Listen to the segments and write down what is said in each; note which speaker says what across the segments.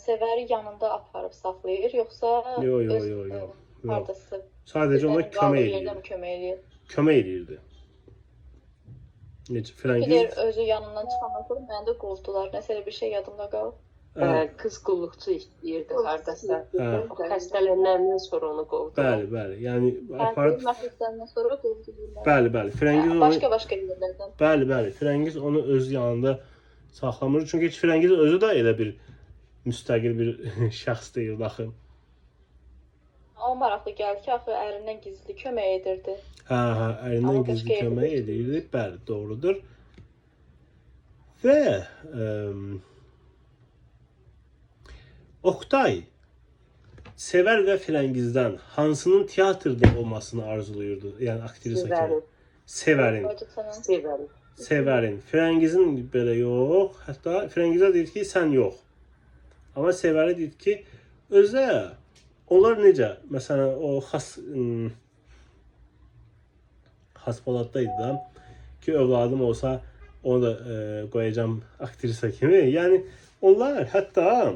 Speaker 1: Sevəri yanında aparıb saxlayır, yoxsa
Speaker 2: Yo, yo,
Speaker 1: öz
Speaker 2: yo, yo. Yox.
Speaker 1: hardası?
Speaker 2: Sadəcə ona kömək
Speaker 1: yerdə
Speaker 2: edir.
Speaker 1: mi kömək eləyir?
Speaker 2: Kömək edirdi. Necə
Speaker 1: Bir
Speaker 2: Firəngiz?
Speaker 1: deyir özü yanından çıxandan sonra məni də qovdular. Nəsə elə bir şey yadımda qalıb.
Speaker 3: Qız qulluqçu işləyirdi hardasa.
Speaker 2: Hə.
Speaker 3: Xəstələnəndən sonra onu qovdular.
Speaker 2: Bəli, bəli. Yəni
Speaker 1: Həmin
Speaker 2: aparıb
Speaker 1: məktəbdən sonra qovdular.
Speaker 2: bəli, bəli. Firəngiz onu
Speaker 1: Başqa yerlərdən.
Speaker 2: bəli, bəli. Firəngiz onu öz yanında saxlamır. Çünki Firəngiz özü də elə bir müstəqil bir şəxs deyil axı.
Speaker 1: O maraqlı gəlir ki, axı ərindən gizli kömək edirdi.
Speaker 2: Hə, ərindən
Speaker 1: Amma
Speaker 2: gizli
Speaker 1: başqa
Speaker 2: kömək
Speaker 1: yerdə
Speaker 2: edirdi. Bəli, doğrudur. Və Oktay Sevər və Firəngizdən hansının teatrda olmasını arzulayırdı? Yəni aktrisa kimi. Sevərin.
Speaker 3: Sevərim.
Speaker 2: Sevərin. Firəngizin belə yox. Hətta Firəngizə deyir ki, sən yox. Amma Sevərə deyir ki, özə onlar necə? Məsələn, o Xaspoladda idi da ki, övladım olsa onu da qoyacağam aktrisa kimi. Yəni onlar hətta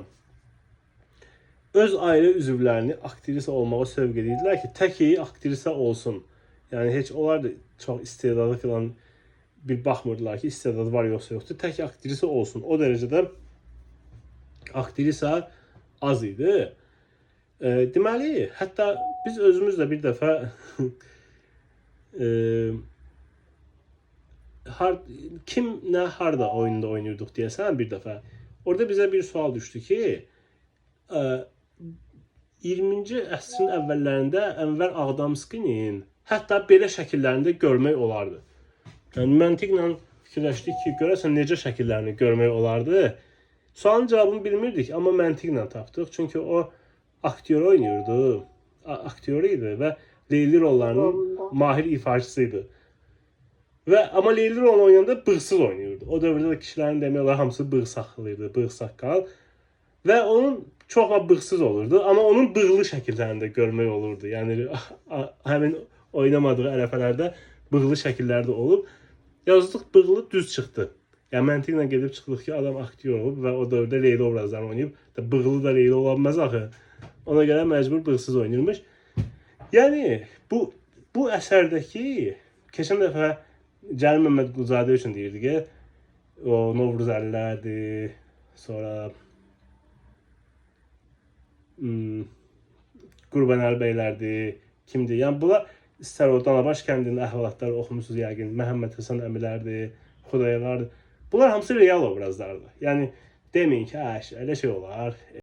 Speaker 2: öz ailə üzvlərini aktrisa olmağa sövq edirdilər ki, tək aktrisa olsun. Yəni heç onlar da çox istedadlı filan bir baxmırdılar ki, istedadı var yoxsa yoxdur. Tək aktrisa olsun. O dərəcədə aktrisa az idi. Deməli, hətta biz özümüz də bir dəfə kim nə harda oyunda oynuyorduk deyəsən bir dəfə. Orada bizə bir sual düşdü ki, 20-ci əsrin əvvəllərində Ənvər Ağdamskinin hətta belə şəkillərində görmək olardı. Yəni məntiqlə fikirləşdik ki, görəsən necə şəkillərini görmək olardı. Sualın cavabını bilmirdik, amma məntiqlə tapdıq. Çünki o aktyor oynayırdı. Aktyor idi və Leyli rollarının mahir ifaçısı idi. Amma Leyli rolunu oynayanda bığsız oynayırdı. O dövrdə də kişilərin demək olar hamısı bığ saxlayırdı, bığ saqqal. Və onun çox bığsız olurdu, amma onun bığlı şəkillərində görmək olurdu. Yəni həmin oynamadığı ərəfələrdə bığlı şəkillərdə olub. Yazdıq bığlı düz çıxdı. Yəni məntiqlə gedib çıxdıq ki, adam aktyor olub və o dövrdə Leyli obrazlarını oynayıb. Bığlı da Leyli ola bilməz axı. Ona görə məcbur bığsız oynayırmış. Yəni bu əsərdəki keçən dəfə Cəlil Məmmədquluzadə üçün deyirdi ki, o Novruz Əlilərdir, sonra Qurbanəli bəylərdir, kimdir? Yəni bunlar istər o Danabaş kəndinin əhvalatları oxumusunuz yəqin, Məhəmməd Həsən əmilərdir, Xudayarlardır. Bunlar hamısı real obrazlardır. Yəni deməyin ki, elə şey olar.